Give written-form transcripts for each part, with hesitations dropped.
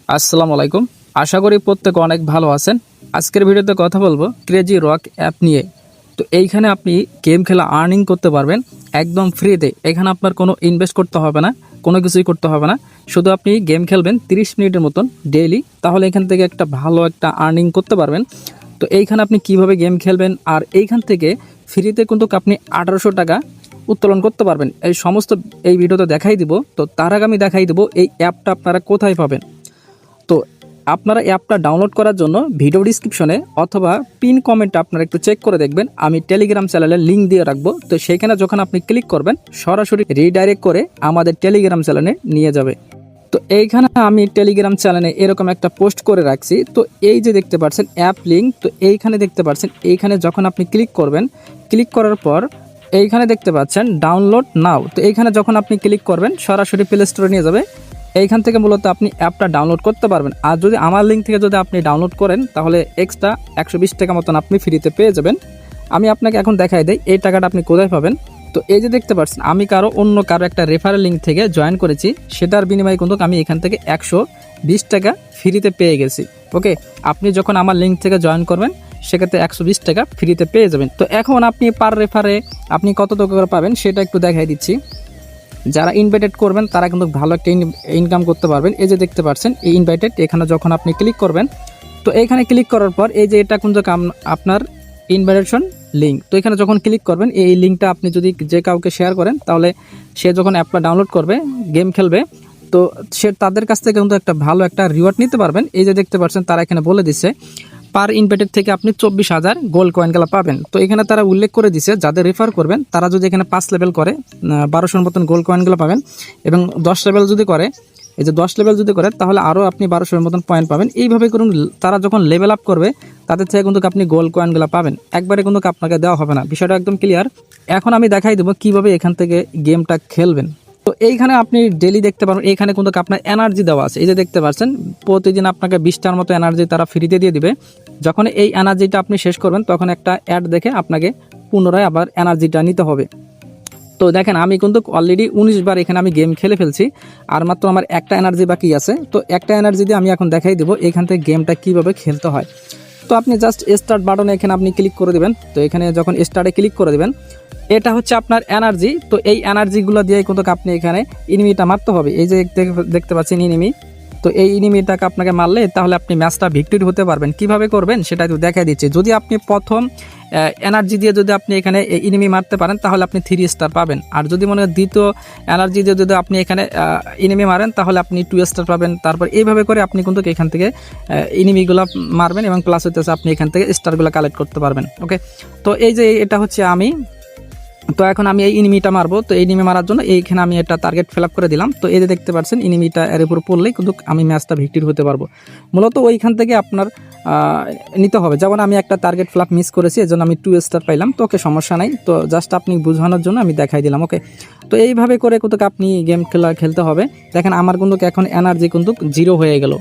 আসসালামু আলাইকুম। আশা করি প্রত্যেকে অনেক ভালো আছেন। আজকের ভিডিওতে কথা বলবো ক্রেজি রক অ্যাপ নিয়ে। তো এইখানে আপনি গেম খেলা আর্নিং করতে পারবেন একদম ফ্রিতে। এখানে আপনার কোনো ইনভেস্ট করতে হবে না, কোনো কিছুই করতে হবে না। শুধু আপনি গেম খেলবেন 30 মিনিটের মতন ডেইলি, তাহলে এখান থেকে একটা ভালো একটা আর্নিং করতে পারবেন। তো এইখানে আপনি কিভাবে গেম খেলবেন আর এইখান থেকে ফ্রিতে কিন্তু আপনি 1800 টাকা উত্তোলন করতে পারবেন। এই সমস্ত এই ভিডিওতে দেখাই দিব। তো তার আগে আমি দেখাই দেবো এই অ্যাপটা আপনারা কোথায় পাবেন। তো আপনারা অ্যাপটা ডাউনলোড করার জন্য ভিডিও ডিসক্রিপশনে অথবা পিন কমেন্টে আপনারা একটু চেক করে দেখবেন, আমি টেলিগ্রাম চ্যানেলের লিঙ্ক দিয়ে রাখবো। তো সেইখানে যখন আপনি ক্লিক করবেন সরাসরি রিডাইরেক্ট করে আমাদের টেলিগ্রাম চ্যানেলে নিয়ে যাবে। তো এইখানে আমি টেলিগ্রাম চ্যানেলে এরকম একটা পোস্ট করে রাখছি। তো এই যে দেখতে পাচ্ছেন অ্যাপ লিঙ্ক, তো এইখানে দেখতে পাচ্ছেন, এইখানে যখন আপনি ক্লিক করবেন, ক্লিক করার পর এইখানে দেখতে পাচ্ছেন ডাউনলোড নাও। তো এইখানে যখন আপনি ক্লিক করবেন সরাসরি প্লে স্টোরে নিয়ে যাবে। এইখান থেকে মূলত আপনি অ্যাপটা ডাউনলোড করতে পারবেন। আর যদি আমার লিঙ্ক থেকে যদি আপনি ডাউনলোড করেন তাহলে এক্সট্রা 120 টাকা মতন আপনি ফ্রিতে পেয়ে যাবেন। আমি আপনাকে এখন দেখাই দিই এই টাকাটা আপনি কোথায় পাবেন। তো এই যে দেখতে পাচ্ছেন আমি অন্য কারো একটা রেফারেল লিঙ্ক থেকে জয়েন করেছি, সেটার বিনিময়ে কিন্তু আমি এখান থেকে 120 টাকা ফ্রিতে পেয়ে গেছি। ওকে, আপনি যখন আমার লিঙ্ক থেকে জয়েন করবেন সেক্ষেত্রে 120 টাকা ফ্রিতে পেয়ে যাবেন। তো এখন আপনি পার রেফারে আপনি কত টাকা করে পাবেন সেটা একটু দেখাই দিচ্ছি। যারা ইনভাইটেড করবেন তারা কিন্তু ভালো একটা ইনকাম করতে পারবেন। এই যে দেখতে পাচ্ছেন এই ইনভাইটেড, এখানে যখন আপনি ক্লিক করবেন, তো এইখানে ক্লিক করার পর এই যে এটা কিন্তু আপনার ইনভাইটেশন লিঙ্ক। তো এখানে যখন ক্লিক করবেন এই লিঙ্কটা আপনি যদি যে কাউকে শেয়ার করেন তাহলে সে যখন অ্যাপটা ডাউনলোড করবে গেম খেলবে, তো সে তাদের কাছ থেকে কিন্তু একটা ভালো একটা রিওয়ার্ড নিতে পারবেন। এই যে দেখতে পাচ্ছেন তারা এখানে বলে দিচ্ছে পার ইনভাইটেড থেকে আপনি 24,000 গোল্ড কয়েনগুলো পাবেন। তো এখানে তারা উল্লেখ করে দিছে যাদের রেফার করবেন তারা যদি এখানে 5 লেভেল করে 1200 মতন গোল্ড কয়েনগুলো পাবেন, এবং 10 লেভেল যদি করে, এই যে 10 লেভেল যদি করে তাহলে আরও আপনি 1200 মতন পয়েন্ট পাবেন। এইভাবে করুন, তারা যখন লেভেল আপ করবে তাদের থেকে কিন্তু আপনি গোল্ড কয়েনগুলো পাবেন, একবারে কিন্তু আপনাকে দেওয়া হবে না। বিষয়টা একদম ক্লিয়ার। এখন আমি দেখাই দেবো কিভাবে এখান থেকে গেমটা খেলবেন। তো এইখানে আপনি ডেলি দেখতে পারেন এইখানে কিন্তু আপনার এনার্জি দেওয়া আছে। এই যে দেখতে পাচ্ছেন প্রতিদিন আপনাকে 20টার মতো এনার্জি তারা ফ্রিতে দিয়ে দিবে। যখন এই এনার্জিটা আপনি শেষ করবেন তখন একটা অ্যাড দেখে আপনাকে পুনরায় আবার এনার্জিটা নিতে হবে। তো দেখেন আমি কিন্তু অলরেডি 19 বার এখানে আমি গেম খেলে ফেলছি, আর মাত্র আমার একটা এনার্জি বাকি আছে। তো একটা এনার্জি দিয়ে আমি এখন দেখাই দেবো এখান থেকে গেমটা কিভাবে খেলতে হয়। তো আপনি জাস্ট স্টার্ট বাটনে এখানে আপনি ক্লিক করে দেবেন। তো এখানে যখন স্টার্টে ক্লিক করে দেবেন, এটা হচ্ছে আপনার এনার্জি। তো এই এনার্জিগুলো দিয়ে কিন্তু আপনি এখানে এনিমিটা মারতে হবে। এই যে দেখতে পাচ্ছেন এনিমি, তো এই এনিমিটাকে আপনাকে মারলে তাহলে আপনি ম্যাচটা ভিক্টরি হতে পারবেন। কিভাবে করবেন সেটা একটু দেখাই দিচ্ছি। যদি আপনি প্রথম এনার্জি দিয়ে যদি আপনি এখানে এনিমি মারতে পারেন তাহলে আপনি 3 স্টার পাবেন। আর যদি মনে হয় দ্বিতীয় এনার্জি দিয়ে যদি আপনি এখানে এনিমি মারেন তাহলে আপনি 2 স্টার পাবেন। তারপর এইভাবে করে আপনি কিন্তু এখান থেকে এনিমিগুলো মারবেন, এবং প্লাস হইতেছে আপনি এখান থেকে স্টারগুলো কালেক্ট করতে পারবেন। ওকে, তো এই যে এটা হচ্ছে আমি, তো এখন আমি এই এনিমিটা মারবো। তো এনিমি মারার জন্য এইখানে আমি একটা টার্গেট ফিল আপ করে দিলাম। তো এই যে দেখতে পাচ্ছেন এনিমিটা এর উপর পড়লেই কিন্তু আমি ম্যাচটা ভিক্টরি হতে পারবো। মূলত ওইখান থেকে আপনার নিতে হবে। যেমন আমি একটা টার্গেট ফিল আপ মিস করেছি, এর জন্য আমি 2 স্টার পাইলাম। তো ওকে, সমস্যা নাই। তো জাস্ট আপনি বোঝানোর জন্য আমি দেখাই দিলাম। ওকে, তো এইভাবে করে কিন্তু আপনি গেম খেলতে হবে। দেখেন আমার কিন্তু এখন এনার্জি কিন্তু 0 হয়ে গেল।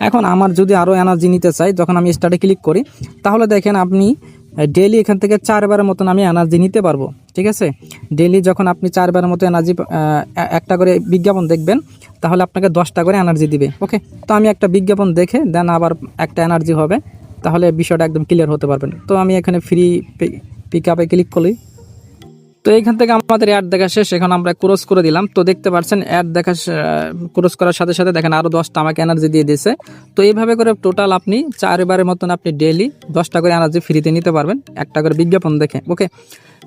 এখন আমার যদি আরও এনার্জি নিতে চাই, যখন আমি স্টার্টে ক্লিক করি তাহলে দেখেন আপনি ডেইলি এখান থেকে 4 বারের মতন আমি এনার্জি নিতে পারবো। ঠিক আছে, ডেইলি যখন আপনি 4 বারের মতো এনার্জি একটা করে বিজ্ঞাপন দেখবেন তাহলে আপনাকে 10টা করে এনার্জি দিবে। ওকে, তো আমি একটা বিজ্ঞাপন দেখে দেন আবার একটা এনার্জি হবে, তাহলে বিষয়টা একদম ক্লিয়ার হতে পারবেন। তো আমি এখানে ফ্রি পিক আপে ক্লিক করি। তো এইখান থেকে আমাদের অ্যাড দেখা শেষ। এখন আমরা ক্রস করে দিলাম। তো দেখতে পাচ্ছেন অ্যাড দেখা ক্রস করার সাথে সাথে দেখেন আরও 10টা আমাকে এনার্জি দিয়ে দিয়েছে। তো এইভাবে করে টোটাল আপনি 4 বারের মতন আপনি ডেইলি 10টা করে এনার্জি ফ্রিতে নিতে পারবেন একটা করে বিজ্ঞাপন দেখে। ওকে,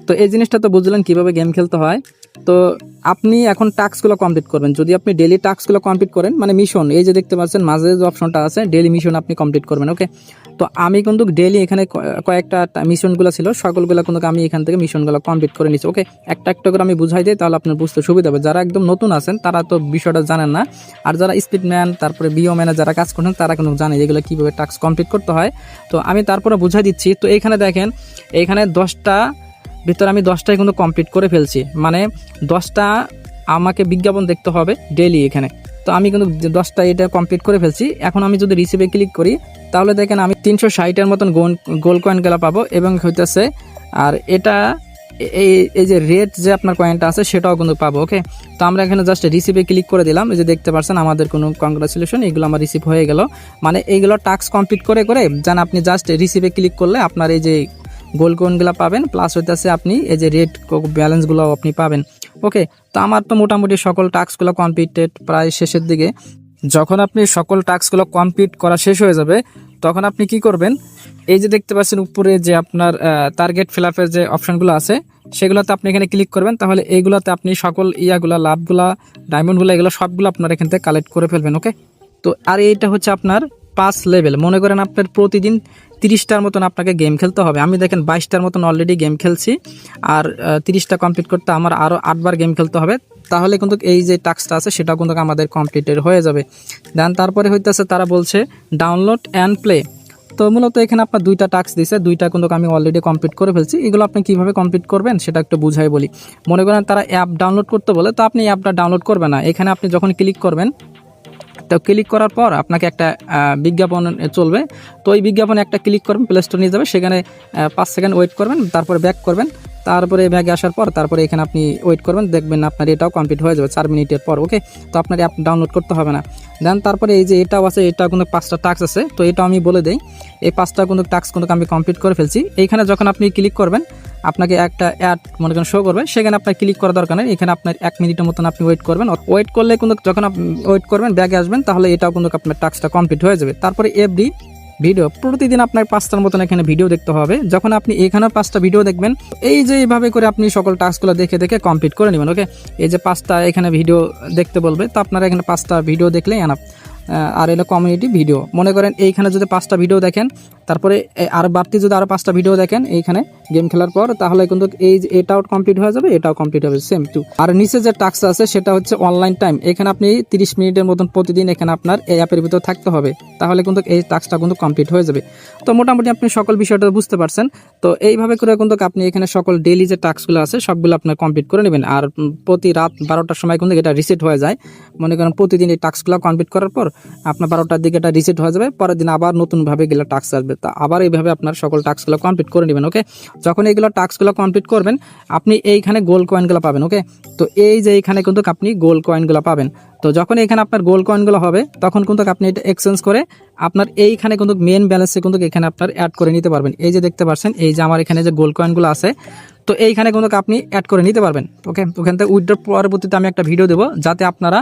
তো এই জিনিসটা তো বুঝলেন কিভাবে গেম খেলতে হয়। তো আপনি এখন টাস্কগুলো কমপ্লিট করবেন। যদি আপনি ডেইলি টাস্কগুলো কমপ্লিট করেন, মানে মিশন, এই যে দেখতে পাচ্ছেন মাঝে যে অপশনটা আছে ডেইলি মিশন আপনি কমপ্লিট করবেন। ওকে, তো আমি কিন্তু ডেইলি এখানে কয়েকটা মিশনগুলো ছিল, সকলগুলো কিন্তু আমি এখান থেকে মিশনগুলো কমপ্লিট করে নিচ্ছি। ওকে, একটা একটা করে আমি বুঝাই দিই তাহলে আপনার বুঝতে সুবিধা হবে। যারা একদম নতুন আছেন তারা তো বিষয়টা জানেন না, আর যারা স্পিডম্যান তারপরে বিও ম্যানে যারা কাজ করছেন তারা কিন্তু জানে এগুলো কীভাবে টাস্ক কমপ্লিট করতে হয়। তো আমি তারপরে বুঝাই দিচ্ছি। তো এইখানে দেখেন এইখানে 10টা ভিতরে আমি 10টাই কিন্তু কমপ্লিট করে ফেলছি, মানে 10টা আমাকে বিজ্ঞাপন দেখতে হবে ডেইলি এখানে। তো আমি কিন্তু 10টা এটা কমপ্লিট করে ফেলছি। এখন আমি যদি রিসিভে ক্লিক করি তাহলে দেখেন আমি 360-এর মতন গোল্ড কয়েন গেলা পাবো, এবং হইতেছে আর এটা এই এই যে রেড যে আপনার কয়েনটা আছে সেটাও কিন্তু পাবো। ওকে, তো আমরা এখানে জাস্ট রিসিভে ক্লিক করে দিলাম। এই যে দেখতে পাচ্ছেন আমাদের কোনো কংগ্রাচুলেশন, এগুলো আমার রিসিভ হয়ে গেল। মানে এইগুলো টাস্ক কমপ্লিট করে করে যেন আপনি জাস্ট রিসিভে ক্লিক করলে আপনার এই যে গোল্ড কয়েনগুলো পাবেন, প্লাস হইতেছে আপনি এই যে রেড ব্যালেন্সগুলো আপনি পাবেন। ওকে, তো আমার তো মোটামুটি সকল টাস্কগুলো কমপ্লিটেড, প্রায় শেষের দিকে। যখন আপনি সকল টাস্কগুলো কমপ্লিট করা শেষ হয়ে যাবে তখন আপনি কি করবেন, এই যে দেখতে পাচ্ছেন উপরে যে আপনার টার্গেট ফিল আপের যে অপশানগুলো আছে সেগুলোতে আপনি এখানে ক্লিক করবেন। তাহলে এইগুলোতে আপনি সকল ইয়াগুলা, লাভগুলা, ডায়মন্ডগুলো, এগুলো সবগুলো আপনার এখান থেকে কালেক্ট করে ফেলবেন। ওকে, তো আর এইটা হচ্ছে আপনার 5 লেভেল। মনে করেন আপনার প্রতিদিন 30টার মতন আপনাকে গেম খেলতে হবে। আমি দেখেন 22টার মতন অলরেডি গেম খেলছি, আর 30টা কমপ্লিট করতে আমার আরও 8বার গেম খেলতে হবে। তাহলে কিন্তু এই যে টাস্কটা আছে সেটাও কিন্তু আমাদের কমপ্লিটেড হয়ে যাবে। দেন তারপরে হইতেছে তারা বলছে ডাউনলোড অ্যান্ড প্লে। তো মূলত এখানে আপনার 2টা টাস্ক দিছে, 2টা কিন্তু আমি অলরেডি কমপ্লিট করে ফেলছি। এগুলো আপনি কীভাবে কমপ্লিট করবেন সেটা একটু বুঝাই বলি। মনে করেন তারা অ্যাপ ডাউনলোড করতে বলে, তো আপনি অ্যাপটা ডাউনলোড করবেন না। এখানে আপনি যখন ক্লিক করবেন, তো ক্লিক করার পর আপনাকে একটা বিজ্ঞাপন চলবে। তো ওই বিজ্ঞাপনে একটা ক্লিক করবেন, প্লে স্টোর নিয়ে যাবে, সেখানে 5 সেকেন্ড ওয়েট করবেন, তারপরে ব্যাক করবেন। তারপরে ব্যাগে আসার পর তারপরে এখানে আপনি ওয়েট করবেন, দেখবেন আপনার এটাও কমপ্লিট হয়ে যাবে 4 মিনিটের পর। ওকে, তো আপনার অ্যাপ ডাউনলোড করতে হবে না। দেন তারপরে এই যে এটাও আছে, এটা কিন্তু 5টা টাস্ক আছে, তো এটাও আমি বলে দেই। এই 5টা কিন্তু টাস্ক কিন্তু আমি কমপ্লিট করে ফেলছি। এইখানে যখন আপনি ক্লিক করবেন আপনাকে একটা অ্যাড মনে করেন শো করবে, সেখানে আপনার ক্লিক করা দরকার নেই। এখানে আপনার 1 মিনিটের মতন আপনি ওয়েট করবেন। ওয়েট করলে কিন্তু যখন আপনি ওয়েট করবেন ব্যাগে আসবেন, তাহলে এটাও কিন্তু আপনার টাস্কটা কমপ্লিট হয়ে যাবে। তারপরে এফডি ভিডিও, প্রতিদিন আপনার 5টার মতন এখানে ভিডিও দেখতে হবে। যখন আপনি এখানেও 5টা ভিডিও দেখবেন, এই যে এইভাবে করে আপনি সকল টাস্কগুলো দেখে দেখে কমপ্লিট করে নেবেন। ওকে, এই যে 5টা এখানে ভিডিও দেখতে বলবে, তো আপনারা এখানে 5টা ভিডিও দেখলেই এনাফ। আর এলো কমিউনিটি ভিডিও। মনে করেন এইখানে যদি 5টা ভিডিও দেখেন, তারপরে আর বাড়তি যদি আরও 5টা ভিডিও দেখেন এইখানে গেম খেলার পর, তাহলে কিন্তু এই যে এটাও কমপ্লিট হয়ে যাবে, এটাও কমপ্লিট হবে সেম টু। আর নিচে যে টাস্ক আছে সেটা হচ্ছে অনলাইন টাইম। এখানে আপনি 30 মিনিটের মতন প্রতিদিন এখানে আপনার এই অ্যাপের ভিতর থাকতে হবে, তাহলে কিন্তু এই টাস্কটা কিন্তু কমপ্লিট হয়ে যাবে। তো মোটামুটি আপনি সকল বিষয়টা বুঝতে পারছেন। তো এইভাবে করে কিন্তু আপনি এখানে সকল ডেইলি যে টাস্কগুলো আছে সবগুলো আপনার কমপ্লিট করে নেবেন। আর প্রতি রাত 12টার সময় কিন্তু এটা রিসেট হয়ে যায়। মনে করেন প্রতিদিন এই টাস্কগুলো কমপ্লিট করার পর আপনার 12টার দিকে এটা রিসেট হয়ে যাবে, পরের দিন আবার নতুনভাবে এগুলো টাস্ক আসবে। তা আবার এইভাবে আপনার সকল টাস্কগুলো কমপ্লিট করে নেবেন। ওকে, যখন এইগুলো টাস্কগুলো কমপ্লিট করবেন আপনি এইখানে গোল্ড কয়েনগুলো পাবেন। ওকে, তো এই যে এইখানে কিন্তু আপনি গোল্ড কয়েনগুলো পাবেন। তো যখন এখানে আপনার গোল্ড কয়েনগুলো হবে তখন কিন্তু আপনি এটা এক্সচেঞ্জ করে আপনার এইখানে কিন্তু মেন ব্যালেন্সে কিন্তু এখানে আপনার অ্যাড করে নিতে পারবেন। এই যে দেখতে পাচ্ছেন, এই যে আমার এখানে যে গোল্ড কয়েনগুলো আছে, তো এইখানে কিন্তু আপনি অ্যাড করে নিতে পারবেন। ওকে, ওখান থেকে উইথড্র পরবর্তীতে আমি একটা ভিডিও দেবো, যাতে আপনারা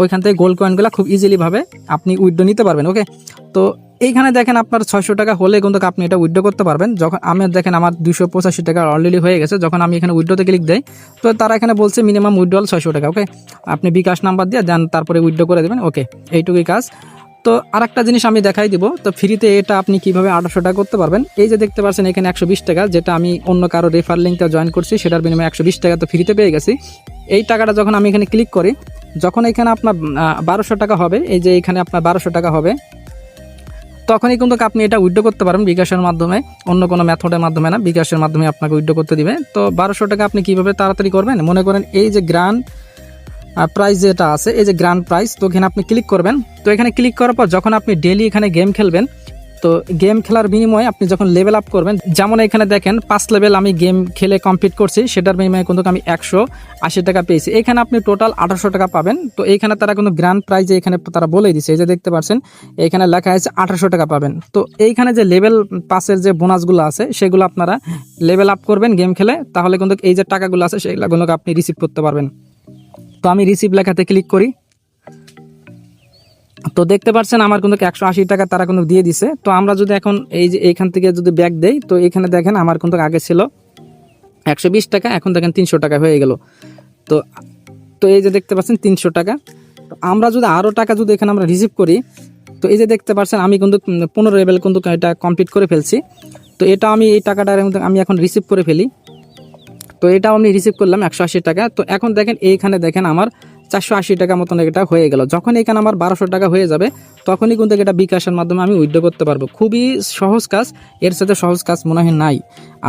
ওইখান থেকে গোল্ড কয়েনগুলো খুব ইজিলিভাবে আপনি উইথড্র নিতে পারবেন। ওকে, তো এইখানে দেখেন আপনার 600 টাকা হলে কিন্তু আপনি এটা উইথড্র করতে পারবেন। যখন আমি দেখেন আমার 285 টাকা অলরেডি হয়ে গেছে। যখন আমি এখানে উইথড্রতে ক্লিক দেই, তো তারা এখানে বলছে মিনিমাম উইথড্রল 600 টাকা। ওকে, আপনি বিকাশ নাম্বার দিয়ে দেন, তারপরে উইথড্র করে দেবেন। ওকে, এইটুকুই কাজ। তো আরেকটা জিনিস আমি দেখাই দিব, তো ফ্রিতে এটা আপনি কিভাবে 800 টাকা করতে পারবেন। এই যে দেখতে পাচ্ছেন এখানে 120 টাকা, যেটা আমি অন্য কারো রেফার লিঙ্কটা জয়েন করছি, সেটার বিনিময়ে 120 টাকা তো ফ্রিতে পেয়ে গেছি। এই টাকাটা যখন আমি এখানে ক্লিক করি, যখন এখানে আপনার 1200 টাকা হবে, এই যে এখানে আপনার 1200 টাকা হবে, তখনই কিন্তু আপনি এটা উইথড্র করতে পারবেন বিকাশের মাধ্যমে, অন্য কোনো মেথডের মাধ্যমে না, বিকাশের মাধ্যমে আপনাকে উইথড্র করতে দিবে। তো 1200 টাকা আপনি কিভাবে তাড়াতাড়ি করবেন, মনে করেন এই যে গ্র্যান্ড প্রাইস যেটা আছে, এই যে গ্র্যান্ড প্রাইস, তো এখানে আপনি ক্লিক করবেন। তো এখানে ক্লিক করার পর যখন আপনি ডেইলি এখানে গেম খেলবেন, তো গেম খেলার বিনিময়ে আপনি যখন লেভেল আপ করবেন, যেমন এখানে দেখেন 5 লেভেল আমি গেম খেলে কমপ্লিট করছি, সেটার বিনিময়ে কিন্তু আমি 180 টাকা পেয়েছি। এখানে আপনি টোটাল 800 টাকা পাবেন। তো এইখানে তারা কিন্তু গ্র্যান্ড প্রাইজে এখানে তারা বলেই দিচ্ছে, এই যে দেখতে পাচ্ছেন এখানে লেখা আছে 800 টাকা পাবেন। তো এইখানে যে লেভেল পাসের যে বোনাসগুলো আছে সেগুলো আপনারা লেভেল আপ করবেন গেম খেলে, তাহলে কিন্তু এই যে টাকাগুলো আছে সেগুলো আপনি রিসিভ করতে পারবেন। তো আমি রিসিভ লেখাতে ক্লিক করি, তো দেখতে পাচ্ছেন আমার কিন্তু 180 টাকা তারা কিন্তু দিয়ে দিছে। তো আমরা যদি এখন এই যে এইখান থেকে যদি ব্যাক দেই, তো এখানে দেখেন আমার কিন্তু আগে ছিল 120 টাকা, এখন দেখেন 300 টাকা হয়ে গেল। তো তো এই যে দেখতে পাচ্ছেন 300 টাকা। তো আমরা যদি আরও টাকা যদি এখানে আমরা রিসিভ করি, তো এই যে দেখতে পাচ্ছেন আমি কিন্তু 15 লেভেল কিন্তু এটা কমপ্লিট করে ফেলছি। তো এটা আমি এই টাকাটার আমি এখন রিসিভ করে ফেলি। তো এটাও আমি রিসিভ করলাম 180 টাকা। তো এখন দেখেন এইখানে দেখেন আমার 480 টাকা মতন এটা হয়ে গেল। যখন এখানে আমার 1200 টাকা হয়ে যাবে, তখনই কিন্তু এটা বিকাশের মাধ্যমে আমি উইথড্র করতে পারবো। খুবই সহজ কাজ, এর সাথে সহজ কাজ মনে হয় নাই।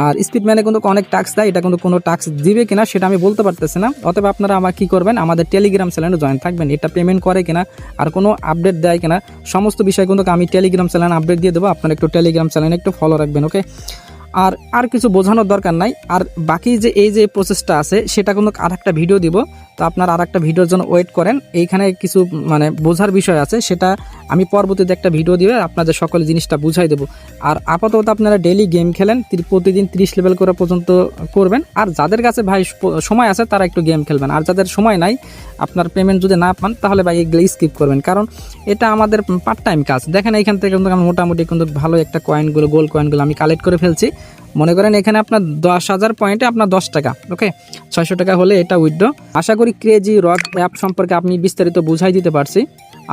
আর স্পিডম্যানে কিন্তু অনেক টাস্ক দেয়, এটা কিন্তু কোনো টাস্ক দিবে কিনা সেটা আমি বলতে পারতেছি না। অতএব আপনারা আমার কি করবেন, আমাদের টেলিগ্রাম চ্যানেলে জয়েন থাকবেন। এটা পেমেন্ট করে কিনা আর কোনো আপডেট দেয় কিনা সমস্ত বিষয় কিন্তু আমি টেলিগ্রাম চ্যানেলে আপডেট দিয়ে দেবো। আপনারা একটু টেলিগ্রাম চ্যানেলে একটু ফলো রাখবেন। ওকে, আর কিছু বোঝানোর দরকার নাই। আর বাকি যে এই যে প্রসেসটা আছে সেটা কোনো আরেকটা ভিডিও দিব, তো আপনারা আরেকটা ভিডিওর জন্য ওয়েট করেন। এইখানে কিছু মানে বোঝার বিষয় আছে, সেটা আমি পরবর্তীতে একটা ভিডিও দিবে আপনাদের সকল জিনিসটা বুঝাই দেবো। আর আপাতত আপনারা ডেইলি গেম খেলেন, প্রতিদিন 30 লেভেল করে পর্যন্ত করবেন। আর যাদের কাছে ভাই সময় আছে তারা একটু গেম খেলবেন, আর যাদের সময় নাই, আপনার পেমেন্ট যদি না পান তাহলে ভাই এগুলো স্কিপ করবেন, কারণ এটা আমাদের পার্ট টাইম কাজ। দেখেন এইখান থেকে কিন্তু আমি মোটামুটি কিন্তু ভালো একটা কয়েনগুলো, গোল্ড কয়েনগুলো আমি কালেক্ট করে ফেলছি। মনে করেন এখানে আপনার 10,000 পয়েন্টে আপনার 10 টাকা, ওকে 600 টাকা হলে এটা উইথড্র। আশা করি ক্রেজি রক অ্যাপ সম্পর্কে আপনি বিস্তারিত বুঝাই দিতে পারছি।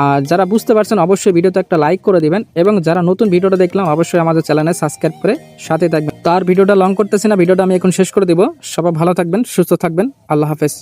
আর যারা বুঝতে পারছেন অবশ্যই ভিডিওতে একটা লাইক করে দিবেন, এবং যারা নতুন ভিডিওটা দেখলাম অবশ্যই আমাদের চ্যানেলে সাবস্ক্রাইব করে সাথে থাকবেন। তার ভিডিওটা লং করতেছি না, ভিডিওটা আমি এখন শেষ করে দিব। সবাই ভালো থাকবেন, সুস্থ থাকবেন, আল্লাহ হাফেজ।